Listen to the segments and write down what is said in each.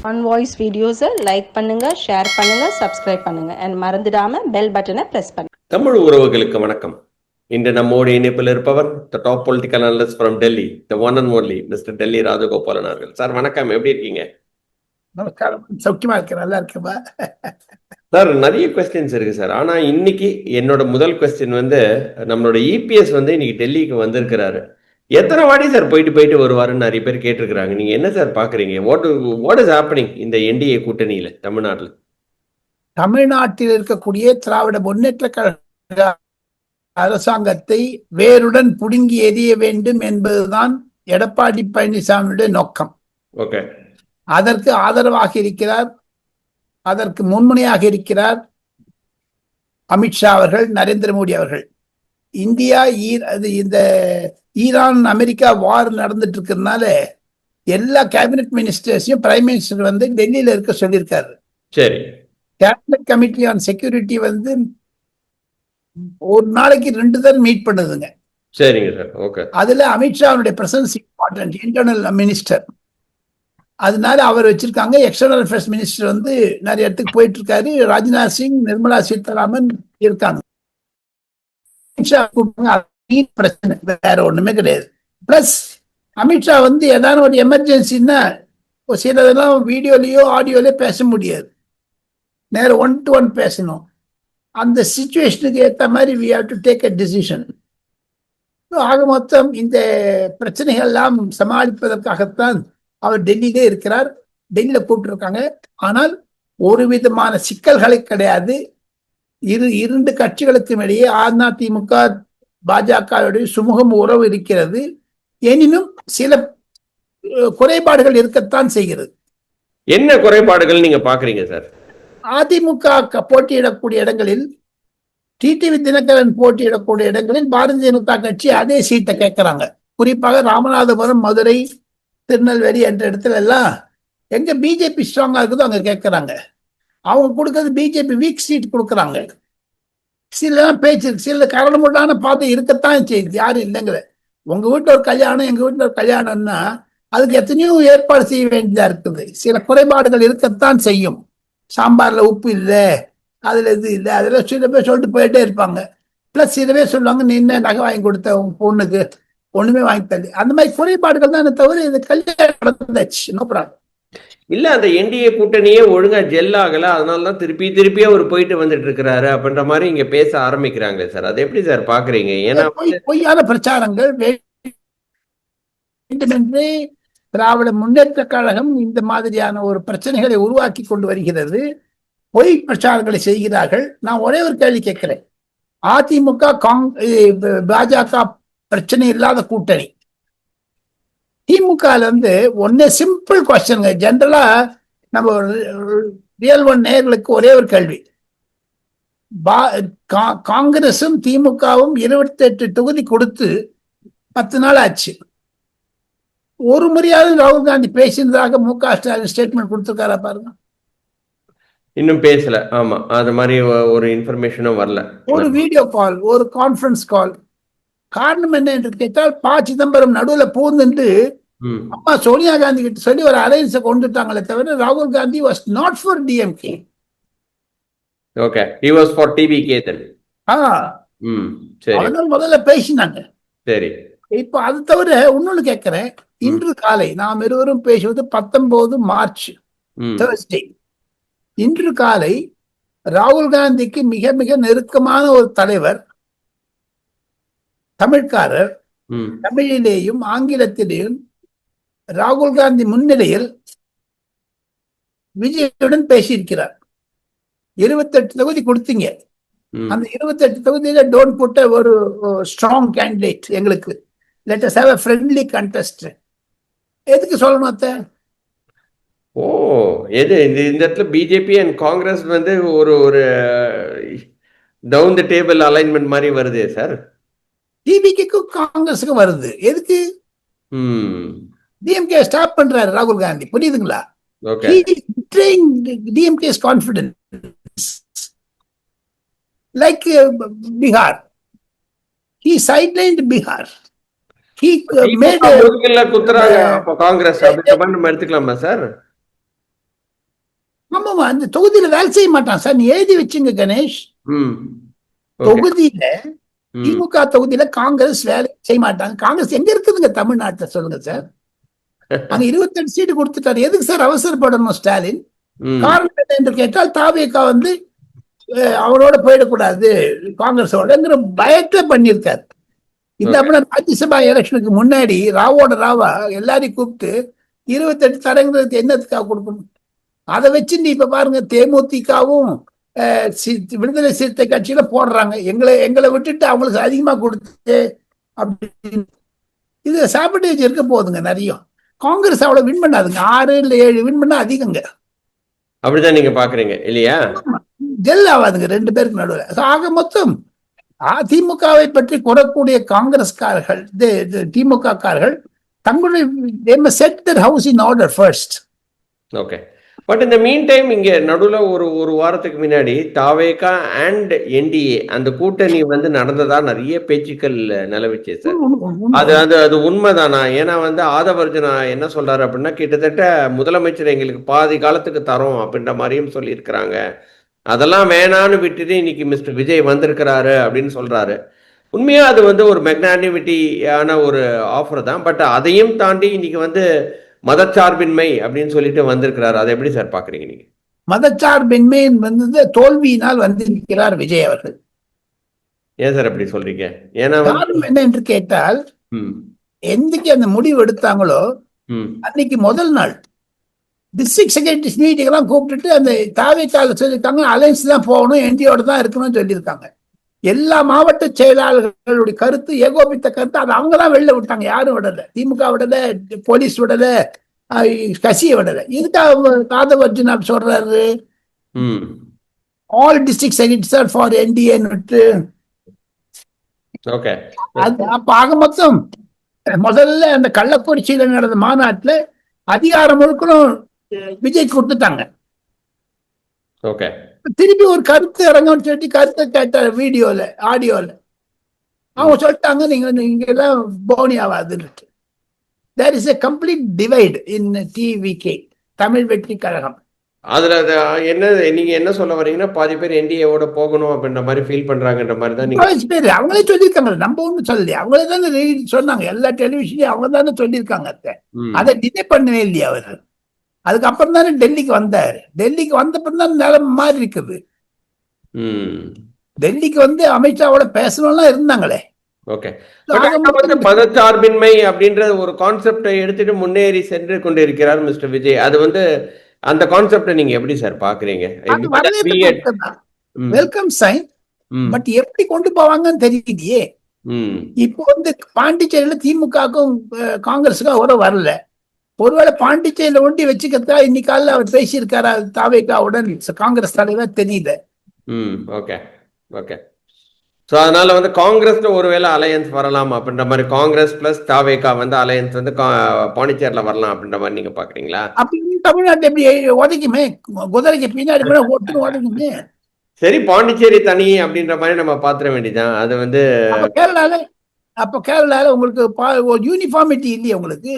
On voice வீடியோஸை like பண்ணுங்க, share பண்ணுங்க, சப்ஸ்கிரைப் பண்ணுங்க அண்ட் மறந்துடாம பெல் பட்டனை பிரஸ் பண்ணுங்க. தமிழ் உறவுகளுக்கு வணக்கம். இன்று நம்மோடு இணைப்பில் இருப்பவர் the top political analyst from Delhi, the one and only mister Delhi Rajagopalan அவர்கள். சார் வணக்கம், எப்படி இருக்கீங்க? நமஸ்காரம், சௌக்கியமா இருக்கேன், நல்லா இருக்கேன்பா. சார் நிறைய கொஸ்டின்ஸ் இருக்கு சார். ஆனா இன்னைக்கு என்னோட முதல் கொஸ்டின் நம்மளோட இபிஎஸ் இன்னைக்கு டெல்லிக்கு வந்திருக்கிறாரு. எத்தனை வாட்டி சார் போயிட்டு வருவாருன்னு நிறைய பேர் கேட்டிருக்கிறாங்க. நீங்க என்ன சார் பாக்குறீங்க? வாட் இஸ் ஹேப்பனிங் இந்த என்டிஏ கூட்டணியில தமிழ்நாட்டில் இருக்கக்கூடிய திராவிட முன்னேற்ற கழக அரசாங்கத்தை வேருடன் புடுங்கி எறிய வேண்டும் என்பதுதான் எடப்பாடி பழனிசாமியுடைய நோக்கம். ஓகே, அதற்கு ஆதரவாக இருக்கிறார், அதற்கு முன்முனையாக இருக்கிறார் அமித்ஷா அவர்கள், நரேந்திர மோடி அவர்கள். இந்தியா இந்த ஈரான் அமெரிக்கா வார் நடந்துட்டு இருக்கிறதுனால எல்லா கேபினெட் மினிஸ்டர்ஸையும் பிரைம் மினிஸ்டர் டெல்லியில இருக்க சொல்லியிருக்காரு. சரி, கேபினெட் கமிட்டி ஆன் செக்யூரிட்டி ஒரு நாளைக்கு 2 தடவை மீட் பண்ணுதுங்க. சரிங்க சார். ஓகே, அதுல அமித்ஷாவுடைய பிரசன்ஸ் இம்பார்ட்டன்ட், இன்டர்னல் மினிஸ்டர். அதனால அவர் வச்சிருக்காங்க. எக்ஸ்டர்னல் அஃபேர்ஸ் மினிஸ்டர் நிறைய இடத்துக்கு போயிட்டு இருக்காரு. ராஜ்நாத் சிங், நிர்மலா சீதாராமன் இருக்காங்க. பிரச்சனை வேற ஒண்ணுமே கிடையாது. பிளஸ் அமித்ஷா ஏதாவது ஒரு எமர்ஜென்சின்னா சிலதெல்லாம் வீடியோலயோ ஆடியோலயோ பேச முடியாது, நேரம் 1-to-1 பேசணும். அந்த சிச்சுவேஷனுக்கு ஏற்ற மாதிரி we have to take a decision. ஆக மொத்தம் இந்த பிரச்சனைகள் எல்லாம் சமாளிப்பதற்காகத்தான் அவர் டெல்லியிலே இருக்கிறார். டெல்லியில கூப்பிட்டுருக்காங்க. ஆனால் ஒரு விதமான சிக்கல்களை கிடையாது. இரண்டு கட்சிகளுக்கும் இடையே அதிமுக பாஜகவுடைய சுமூகம் உறவு இருக்கிறது. எனினும் சில குறைபாடுகள் இருக்கத்தான் செய்கிறது. என்ன குறைபாடுகள் நீங்க பாக்குறீங்க சார்? அதிமுக போட்டியிடக்கூடிய இடங்களில், டிடிவி தினகரன் போட்டியிடக்கூடிய இடங்களில் பாரதிய ஜனதா கட்சி அதே சீட்டை கேட்கிறாங்க. குறிப்பாக ராமநாதபுரம், மதுரை, திருநெல்வேலி என்ற இடத்துல எல்லாம் எங்க பிஜேபி ஸ்ட்ராங்கா இருக்குதோ அங்க கேட்கிறாங்க. அவங்க கொடுக்கறது பிஜேபி வீக் சீட் கொடுக்குறாங்க. சில பேச்சு, சில கரடுமுரடான பாதை இருக்கத்தான் செய்யுது, யாரும் இல்லைங்கிற. உங்க வீட்டுல ஒரு கல்யாணம், எங்க வீட்டுல ஒரு கல்யாணம்னா அதுக்கு எத்தனையோ ஏற்பாடு செய்ய வேண்டியதா இருக்குது. சில குறைபாடுகள் இருக்கத்தான் செய்யும். சாம்பார்ல உப்பு இல்லை, அதுல இது இல்லை, அதெல்லாம் சில பேர் சொல்லிட்டு போயிட்டே இருப்பாங்க. பிளஸ் சில பேர் சொல்லுவாங்க, நீ என்ன நகை வாங்கி கொடுத்த உங்க பொண்ணுக்கு, ஒண்ணுமே வாங்கி தள்ளி. அந்த மாதிரி குறைபாடுகள் தான் தவிர இது கல்யாணம் நடந்தாச்சு, நோ ப்ராப்ளம். இல்ல, அந்த என்டிஏ கூட்டணியே ஒழுங்கா ஜெல் ஆகல, அதனாலதான் திருப்பியே அவர் போயிட்டு வந்துட்டு இருக்கிறாரு அப்படின்ற மாதிரி இங்க பேச ஆரம்பிக்கிறாங்க சார். அது எப்படி சார் பாக்குறீங்க? ஏன்னா பொய்யான பிரச்சாரங்கள் வேண்டுமென்றே திராவிட முன்னேற்ற கழகம் இந்த மாதிரியான ஒரு பிரச்சனைகளை உருவாக்கி கொண்டு வருகிறது. பொய் பிரச்சாரங்களை செய்கிறார்கள். நான் ஒரே ஒரு கேள்வி கேட்கிறேன். அதிமுக பாஜக பிரச்சனை இல்லாத கூட்டணி, திமுக ஒன்னு சிம்பிள் கொஸ்டின், ஜெனரலா நம்ம ரியல் ஒன் நேயர்களுக்கு ஒரே ஒரு கேள்வி. காங்கிரசும் திமுகவும் 28 தொகுதி கொடுத்து 10 நாள் ஆச்சு. ஒரு முறையாவது ராகுல் காந்தி பேசினதாக மு.க. ஸ்டாலின் ஸ்டேட்மெண்ட் கொடுத்திருக்காரா பாருங்க. இன்னும் பேசல. ஆமா, அது மாதிரி ஒரு இன்ஃபர்மேஷனும் வரல. ஒரு வீடியோ கால், ஒரு கான்ஃபரன்ஸ் கால். காரணம் என்ன என்று கேட்டால், சிதம்பரம் நடுவுல பூந்துட்டு அம்மா சோனியா காந்தி கிட்ட சொல்லி ஒரு அலைன்ஸை கொண்டுட்டாங்களே தவிர ராகுல் Gandhi was not for DMK. Okay, he was for TVK then. சரி, அதனால முதல்ல பேசினாங்க. சரி. இப்ப அது தவிர இன்னொன்னு கேட்கிறேன். இன்று காலை நாம் இருவரும் பேசுவது 19 மார்ச் Thursday. இன்று காலை ராகுல் காந்திக்கு மிக மிக நெருக்கமான ஒரு தலைவர், தமிழ்காரர், தமிழிலேயும் ஆங்கிலத்திலேயும் ராகுல் காந்தி முன்னிலையில் விஜயுடன் பேசியிருக்கிறார். 28 தொகுதி கொடுத்தீங்க. அந்த 28 தொகுதியில டோன்ட் புட் ஒரு ஸ்ட்ராங் கேண்டிடேட், எங்களுக்கு let us have a friendly contest. எதுக்கு சொல்லணும் அத்த? ஓ, எது இந்த இடத்துல பிஜேபி அண்ட் காங்கிரஸ் ஒரு டவுன் தி டேபிள் அலைன்மெண்ட் மாதிரி வருது சார். டிவிக்கும் காங்கிரஸுக்கும் வருது. எதுக்கு? டிஎம்கே ஸ்டாப் பண்றாரு ராகுல் காந்தி, புரியுதுங்களா? டிஎம்கே's confidence like Bihar. He sidelined Bihar. Congress எடுத்துக்கலாமா சார்? ஆமாமா, அந்த தொகுதியில வேலை செய்ய மாட்டான் சார். நீ எழுதி வச்சுங்க கணேஷ். ம். ஓகே. தொகுதியில ம். திமுக தொகுதியில காங்கிரஸ் வேலை செய்ய மாட்டாங்க. காங்கிரஸ் எங்க இருக்குதுங்க தமிழ்நாட்டுல சொல்லுங்க சார். அங்க 28 சீட்டு கொடுத்துட்டாரு. எதுக்கு சார் அவசரப்படணும் ஸ்டாலின்? ம். காரணம் என்ன என்று கேட்டால் தாவேகா வந்து அவரோட போயிடக்கூடாது காங்கிரஸோடங்கிற பயத்தை பண்ணியிருக்காரு. இல்லாம ராஜ்யசபா எலெக்ஷனுக்கு முன்னாடி ராவோட ராவா எல்லாரையும் கூப்பிட்டு 28 தரங்கிறது என்னத்துக்காக கொடுக்கணும்? அதை வச்சு நீ இப்ப பாருங்க, தேமுதிகவும் விடுதலை சிறுத்தை கட்சியில போடுறாங்க. எங்களை விட்டுட்டு அவங்களுக்கு அதிகமா கொடுத்து அப்படின்னு. இது சாப்பிட்டேஜ் இருக்க போகுதுங்க நிறைய. காங்கிரஸ் அவ்வளவு வின் பண்ணாதுங்க. 6 இல்ல 7 வின் பண்ணா அதிகங்க. அப்படிதான் நீங்க பாக்குறீங்க இல்லையா? ஜெல் ஆகாதுங்க 2 பேருக்கு நடுவில். ஆக மொத்தம் அதிமுகவை பற்றி கூறக்கூடிய காங்கிரஸ்காரர்கள், திமுக காரர்கள் தங்களுடைய set their house in order first. Okay. But இந்த மீன் டைம் இங்க நடுவுல ஒரு வாரத்துக்கு முன்னாடி தாவேகா அண்ட் என்டிஏ அந்த கூட்டணி வந்து நடந்ததா நிறைய பேச்சுக்கள் நிலவிச்சு சார். அது உண்மைதானா? ஏன்னா வந்து ஆதவர்ஜுனா என்ன சொல்றாரு அப்படின்னா, கிட்டத்தட்ட முதலமைச்சர் எங்களுக்கு பாதி காலத்துக்கு தரோம் அப்படின்ற மாதிரியும் சொல்லியிருக்கிறாங்க. அதெல்லாம் வேணான்னு விட்டுட்டு இன்னைக்கு மிஸ்டர் விஜய் வந்திருக்கிறாரு அப்படின்னு சொல்றாரு. உண்மையா அது வந்து ஒரு மெக்னானிமிட்டியான ஒரு ஆஃபர் தான். பட் அதையும் தாண்டி இன்னைக்கு வந்து மதச்சார்பின்மை அப்படின்னு சொல்லிட்டு வந்திருக்கிறாரு. அதை எப்படி சார் பாக்குறீங்க நீங்க? மதச்சார்பின்மை வந்து தோல்வியினால் வந்திருக்கிறார் விஜய் அவர்கள். ஏன் சார் அப்படி சொல்றீங்க? ஏன்னா காரணம் என்ன என்று கேட்டால், என்னைக்கு அந்த முடிவு எடுத்தாங்களோ அன்னைக்கு முதல் நாள் டிஸ்ட்ரிக்ட் செக்ரட்டரிஸ் மீட்டிங் எல்லாம் கூப்பிட்டுட்டு அந்த தாவேக்கால சொல்லியிருக்காங்க அலைன்ஸ் தான் போகணும், என்டியோட தான் இருக்கணும்னு சொல்லியிருக்காங்க. எல்லா மாவட்ட செயலாளர்களுடைய கருத்து, ஏகோபித்த கருத்து, அது அவங்க தான் வெளில விட்டாங்க. யாரும் விடல, திமுக விடல, போலீஸ் விடல, கசியை விடல. இதுக்காக ஆதவர்ஜுனா சொல்றாரு all district secretaries are for என்டிஏன்னு விட்டு. அப்ப ஆக மொத்தம் முதல்ல அந்த கள்ளக்குறிச்சியில நடந்த மாநாட்டுல அதிகாரம் முழுக்கணும் விஜய் கொடுத்துட்டாங்க. திருப்பி ஒரு கருத்து இறங்கன்னு சொல்லி கருத்தை கேட்டார் வீடியோல, ஆடியோல. அவங்க சொல்லிட்டாங்க நீங்க எல்லாம் போனி ஆகாதுன்னு. There is a complete divide in TVK, Tamil Vettri Kazhagam. அதுல என்ன நீங்க என்ன சொல்ல வரீங்கன்னா, பாதி பேர் என்டிஏவோட போகணும் அப்படின்ற மாதிரி ஃபீல் பண்றாங்கன்ற மாதிரி தான் நீங்க பேர் அவங்களே சொல்லியிருக்காங்க. நம்ம ஒன்றும் சொல்லலையே, அவங்களே தானே சொன்னாங்க. எல்லா டெலிவிஷன்லயும் அவங்க தானே சொல்லியிருக்காங்க. அதை டிலே பண்ணவே இல்லையா அவர்கள்? அதுக்கப்புறம் தானே டெல்லிக்கு வந்தாரு. டெல்லிக்கு வந்தப்பறம் தான் நிலைமை மாறி இருக்குது. டெல்லிக்கு வந்து அமித்ஷாவோட பேசணும்லாம் இருந்தாங்களே. மதச்சார்பின்மை அப்படின்ற ஒரு கான்செப்டை எடுத்துட்டு முன்னேறி சென்று கொண்டிருக்கிறார் மிஸ்டர் விஜய். அது வந்து அந்த கான்செப்டை நீங்க எப்படி சார் பாக்குறீங்க? Welcome sign. பட் எப்படி கொண்டு போவாங்கன்னு தெரியலையே. இப்போ வந்து பாண்டிச்சேரியில திமுகவுக்கும் காங்கிரஸுக்கும் அவரை வரல. ஒருவேளை பாண்டிச்சேரியில ஒண்டி வச்சுக்கிறதா இன்னைக்கு காலையில் அவர் பேசியிருக்காரா தாவேகாவுடன் காங்கிரஸ் தலைவர் தெரியல. ஸோ அதனால வந்து காங்கிரஸ்ல ஒருவேளை அலையன்ஸ் வரலாம் அப்படின்ற மாதிரி, காங்கிரஸ் பிளஸ் தாவேகா வந்து அலையன்ஸ் வந்து பாண்டிச்சேரியில வரலாம் அப்படின்ற மாதிரி நீங்க பாக்குறீங்களா? அப்படின்னு தமிழ்நாட்டு எப்படி உதைக்குமே, குதிரைக்கு பின்னாடி ஒட்டு உதைக்குமே. சரி, பாண்டிச்சேரி தனி அப்படின்ற மாதிரி நம்ம பாத்திர வேண்டியதான். அது வந்து கேரளால உங்களுக்கு யூனிஃபார்மிட்டி இல்லையா உங்களுக்கு?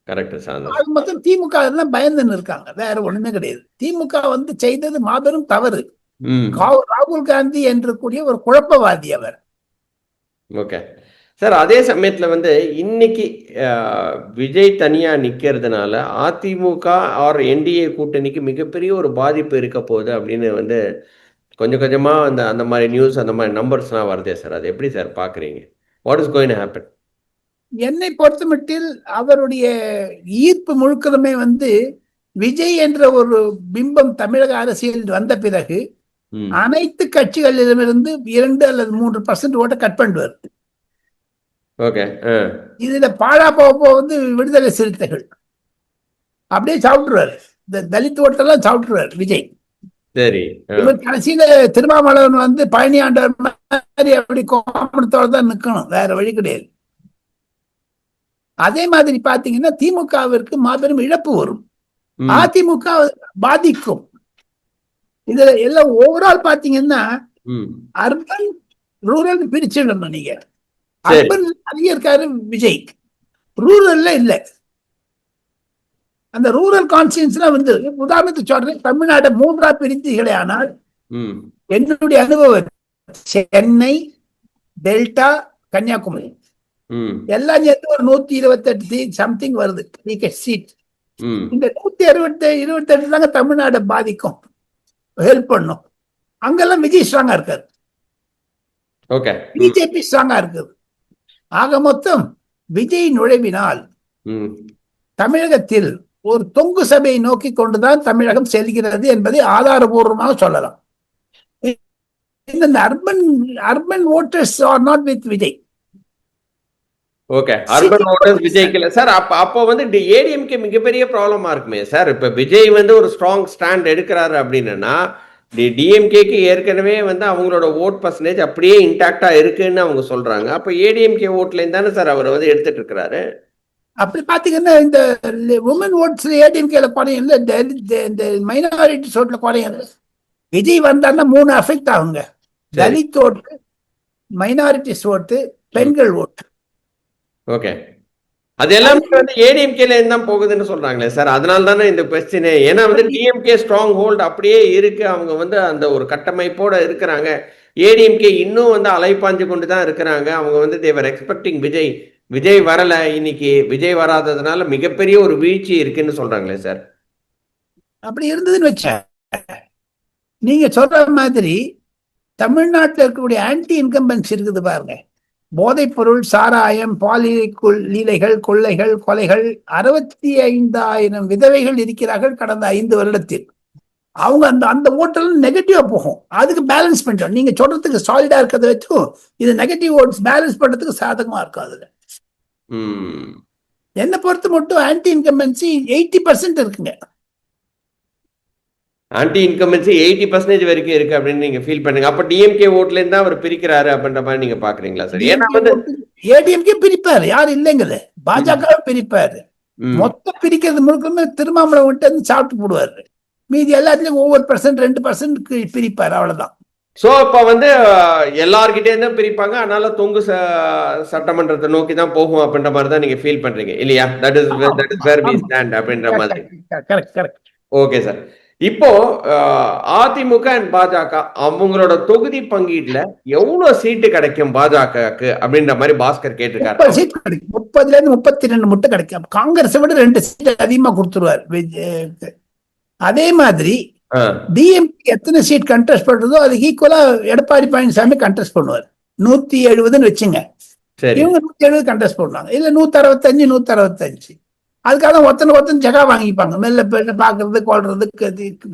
Correct sir. அது மொத்தம் திமுக எல்லாம் பயந்துன்னு இருக்காங்க, வேற ஒண்ணுமே கிடையாது. திமுக வந்து செய்தது மாபெரும் தவறு. ராகுல் காந்தி என்று கூடிய ஒரு குழப்பவாதி அவர். Okay sir. அதே சமயத்துல வந்து இன்னைக்கு விஜய் தனியா நிக்கிறதுனால அதிமுக ஆர் என்டிஏ கூட்டணிக்கு மிகப்பெரிய ஒரு பாதிப்பு இருக்க போகுது அப்படின்னு வந்து கொஞ்சம் கொஞ்சமா அந்த மாதிரி நியூஸ், அந்த மாதிரி நம்பர்ஸ்லாம் வருதே சார். அது எப்படி சார் பாக்குறீங்க? What is going to happen? என்னை பொறுத்தமட்டில் அவருடைய ஈர்ப்பு முழுக்கதுமே வந்து விஜய் என்ற ஒரு பிம்பம் தமிழக அரசியல் வந்த பிறகு அனைத்து கட்சிகளிடமிருந்து 2 அல்லது 3% ஓட்ட கட் பண்ணுவார். இதுல பாழா போக வந்து விடுதலை சிறுத்தைகள் அப்படியே சாப்பிட்டுருவாரு. இந்த தலித் ஓட்டெல்லாம் சாப்பிட்டுருவார் விஜய். சரி, இவர் கடைசியில திருமாவளவன் வந்து பழனி ஆண்டவர் மாதிரி அப்படி கோமணத்தோட தான் நிக்கணும், வேற வழி கிடையாது. அதே மாதிரி பாத்தீங்கன்னா திமுகவிற்கு மாபெரும் இழப்பு வரும், அதிமுக பாதிக்கும். இதுல எல்லாம் ஓவரால் பாத்தீங்கன்னா அர்பன் ரூரல் பிரிச்சிடணும். நீங்க அர்பன் அதிகம் இருக்காரு விஜய், ரூரல்ல இல்ல. அந்த ரூரல் கான்ஸ்டியன்ஸ்லாம் வந்து உதாரணத்துக்கு சொல்றேன், தமிழ்நாடு 3ஆ பிரித்தீர்களே ஆனால் என்னுடைய அனுபவம் சென்னை, டெல்டா, கன்னியாகுமரி எல்லாம் சேர்த்து ஒரு 128 சம்திங் வருது சீட். இந்த 128 தாங்க தமிழ்நாடு பாதிக்கும், ஹெல்ப் பண்ணும். அங்கெல்லாம் விஜய் ஸ்ட்ராங்கா இருக்காரு, பிஜேபி ஸ்ட்ராங்கா இருக்குது. ஆக மொத்தம் விஜய் நுழைவினால் தமிழகத்தில் ஒரு தொங்கு சபையை நோக்கி கொண்டுதான் தமிழகம் செல்கிறது என்பதை ஆதாரபூர்வமாக சொல்லலாம். இந்த urban voters R not with Vijay. Okay, urban voters விஜய்க்கு இல்ல சார். அப்போ வந்து ஏடிஎம்கே மிகப்பெரிய ப்ராப்ளமா இருக்குமே சார். இப்ப விஜய் வந்து ஒரு ஸ்ட்ராங் ஸ்டாண்ட் எடுக்கிறாரு அப்படின்னா டிஎம்கேக்கு ஏற்கனவே வந்து அவங்களோட ஓட் பர்சன்டேஜ் அப்படியே இன்டாக்டா இருக்குன்னு அவங்க சொல்றாங்க. அப்ப ஏடிஎம்கே ஓட்ல இருந்தானே சார் அவர் வந்து எடுத்துட்டு இருக்கிறாரு. அப்படி பாத்தீங்கன்னா இந்த உமன் ஓட்ஸ் ஏடிஎம்கேல குறையும் இல்ல, இந்த மைனாரிட்டிஸ் ஓட்ல குறையும் இல்லை. விஜய் வந்தாருன்னா 3 அஃபெக்ட் ஆகுங்க. தலித் ஓட்டு, மைனாரிட்டிஸ் ஓட்டு, பெண்கள் ஓட்டு. ஓகே, அது எல்லாமே வந்து ஏடிஎம்கேல இருந்து தான் போகுதுன்னு சொல்றாங்களே சார். அதனால தானே இந்த கொஸ்டினே. ஏன்னா வந்து டிஎம்கே ஸ்ட்ராங் ஹோல்ட் அப்படியே இருக்கு, அவங்க வந்து அந்த ஒரு கட்டமைப்போட இருக்கிறாங்க. ஏடிஎம்கே இன்னும் வந்து அலைப்பாஞ்சு கொண்டு தான் இருக்கிறாங்க. அவங்க வந்து தேவர் எக்ஸ்பெக்டிங் விஜய் வரல. இன்னைக்கு விஜய் வராததுனால மிகப்பெரிய ஒரு வீழ்ச்சி இருக்குன்னு சொல்றாங்களே சார். அப்படி இருந்ததுன்னு வச்ச நீங்க சொல்ற மாதிரி தமிழ்நாட்டில் இருக்கக்கூடிய ஆன்டி இன்கம்பன்ஸ் இருக்குது பாருங்க. போதைப் பொருள், சாராயம், பாலியல் லீலைகள், கொள்ளைகள், கொலைகள், 65,000 விதவைகள் இருக்கிறார்கள் கடந்த 5 வருடத்தில். அவங்க அந்த ஓட்டெல்லாம் நெகட்டிவா போகும். அதுக்கு பேலன்ஸ் பண்றோம். நீங்க சொல்றதுக்கு சாலிடா இருக்கிறத வச்சும் இது நெகட்டிவ் ஓட்ஸ் பேலன்ஸ் பண்றதுக்கு சாதகமா இருக்கும். அதுல என்ன பொறுத்து மட்டும் ஆன்டி இன்கம்பன்சி 80% இருக்குங்க. ஆன்டி இன்கம்பன்சி 80% வரைக்கும் இருக்கு அப்படின்னு நீங்க ஃபீல் பண்ணுங்க. அப்ப டிஎம்கே ஓட்ல இருந்தா அவர் பிரிக்கிறாரு அப்படின்ற மாதிரி நீங்க பாக்குறீங்களா சார்? ஏன்னா வந்து ஏடிஎம்கே பிரிப்பாரு, யாரும் இல்லைங்கல்ல. பாஜக பிரிப்பாரு. மொத்தம் பிரிக்கிறது முழுக்க திருமாவளவன் விட்டு வந்து சாப்பிட்டு போடுவாரு. மீதி எல்லாத்துலயும் ஒவ்வொரு % 2% பிரிப்பாரு, அவ்வளவுதான். சோ இப்ப வந்து எல்லார்கிட்டே தான் பிரிப்பாங்க. அதனால தொங்கு சட்டமன்றத்தை நோக்கி தான் போகும் அப்படின்ற மாதிரி தான் நீங்க ஃபீல் பண்றீங்க இல்லையா? That is where we stand அப்படின்ற மாதிரி. கரெக்ட். Okay sir. இப்போ அதிமுக அண்ட் பாஜக அவங்களோட தொகுதி பங்கீட்டுல எவ்வளவு சீட்டு கிடைக்கும் பாஜகவுக்கு அப்படின்ற மாதிரி பாஸ்கர் கேட்டிருக்காரு. 30 இருந்து 32 மட்டும் கிடைக்கும். காங்கிரஸை விட 2 சீட் அதிகமா கொடுத்துருவார். அதே மாதிரி டிஎம்கே எத்தனை சீட் கண்டெஸ்ட் பண்றதோ அதுக்கு ஈக்குவலா எடப்பாடி பழனிசாமி கண்டெஸ்ட் பண்ணுவார். 170 வச்சுங்க. இவங்க 170 கண்டெஸ்ட் பண்ணுவாங்க. இல்ல 165 165. அதுக்காக ஒருத்தன் ஜகா வாங்கிப்பாங்க. மெல்ல பாக்குறது கொள்றதுக்கு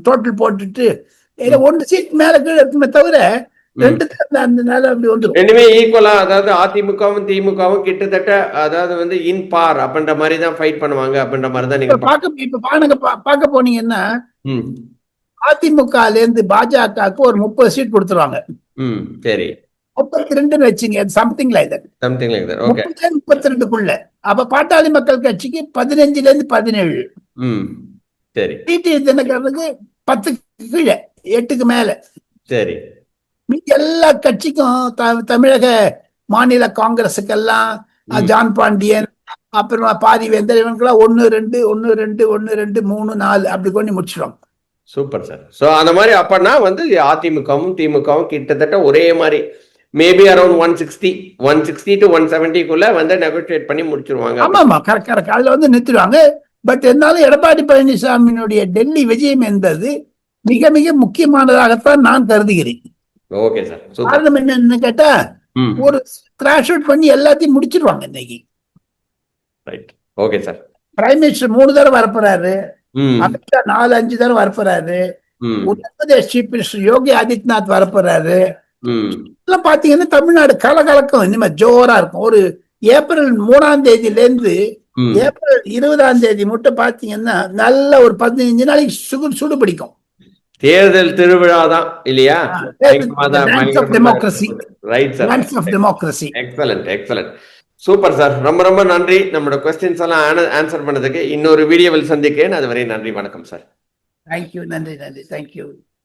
டோட்டல் போட்டுட்டு 1 சீட் மேல கீழே இருக்குமே தவிர 2 அந்த நாள் அப்படி வந்துடும். ரெண்டுமே ஈக்குவலா, அதாவது அதிமுகவும் திமுகவும் கிட்டத்தட்ட அதாவது வந்து இன் பார் அப்படின்ற மாதிரி தான் ஃபைட் பண்ணுவாங்க அப்படின்ற மாதிரி தான் நீங்க பார்க்க போனீங்கன்னா அதிமுகல இருந்து பாஜகவுக்கு ஒரு 30 சீட் கொடுத்துருவாங்க. சரி, 32 வச்சுங்க, சம்திங் லைக் தட். 32க்குள்ள. அப்ப பாட்டாளி மக்கள் கட்சிக்கு 15 இருந்து 17. சரி. டிடி தினகரனுக்கு 10 கீழே 8க்கு மேல. சரி. எல்லா கட்சிக்கும் தமிழக மாநில காங்கிரஸுக்கெல்லாம் ஜான் பாண்டியன், அப்புறமா பாரிவேந்தர், இவனுக்கெல்லாம் 1 2 1 2 1 2 3 4 அப்படி கொண்டு முடிச்சிடும். Super sir. சோ அந்த மாதிரி அப்பனா வந்து அதிமுகவும் திமுகவும் கிட்டத்தட்ட ஒரே மாதிரி மேபி அரௌண்ட் 160 to 170 வந்து நெகோஷியேட் பண்ணி முடிச்சிருவாங்க. ஆமா, கரெக்ட். அதுல வந்து நிறுத்திடுவாங்க. பட் இருந்தாலும் எடப்பாடி பழனிசாமியினுடைய டெல்லி விஜயம் என்பது மிக மிக முக்கியமானதாகத்தான் நான் கருதுகிறேன். Okay sir. காரணம் என்னன்னு கேட்டா ஒரு கிராஷ் அவுட் பண்ணி எல்லாத்தையும் முடிச்சிருவாங்க இன்னைக்கு. Right. Okay sir. Prime minister 3 தடவை வரப்போறாரு. அமித்ஷா 4-5 தடவை வரப்போறாரு. உத்தரப்பிரதேஷ் சீஃப் மினிஸ்டர் யோகி ஆதித்யநாத் வரப்போறாரு. எல்லாம் பாத்தீங்கன்னா தமிழ்நாடு கலகலக்கம் இனிமே ஜோரா இருக்கும். ஒரு ஏப்ரல் 3ஆம் தேதியில ஏப்ரல் 20ஆம் தேதி மட்டும் பாத்தீங்கன்னா நல்ல ஒரு 15 நாளைக்கு சுடு பிடிக்கும். தேர்தல் திருவிழா தான் இல்லையா? Democracy. Right sir. Democracy. Excellent. Super sir. ரொம்ப ரொம்ப நன்றி நம்மளோட கொஸ்டின்ஸ் எல்லாம் ஆன்சர் பண்ணதுக்கு. இன்னொரு வீடியோவில் சந்திக்கிறேன். அதுவரை நன்றி, வணக்கம் சார். தேங்க்யூ. நன்றி. தேங்க்யூ.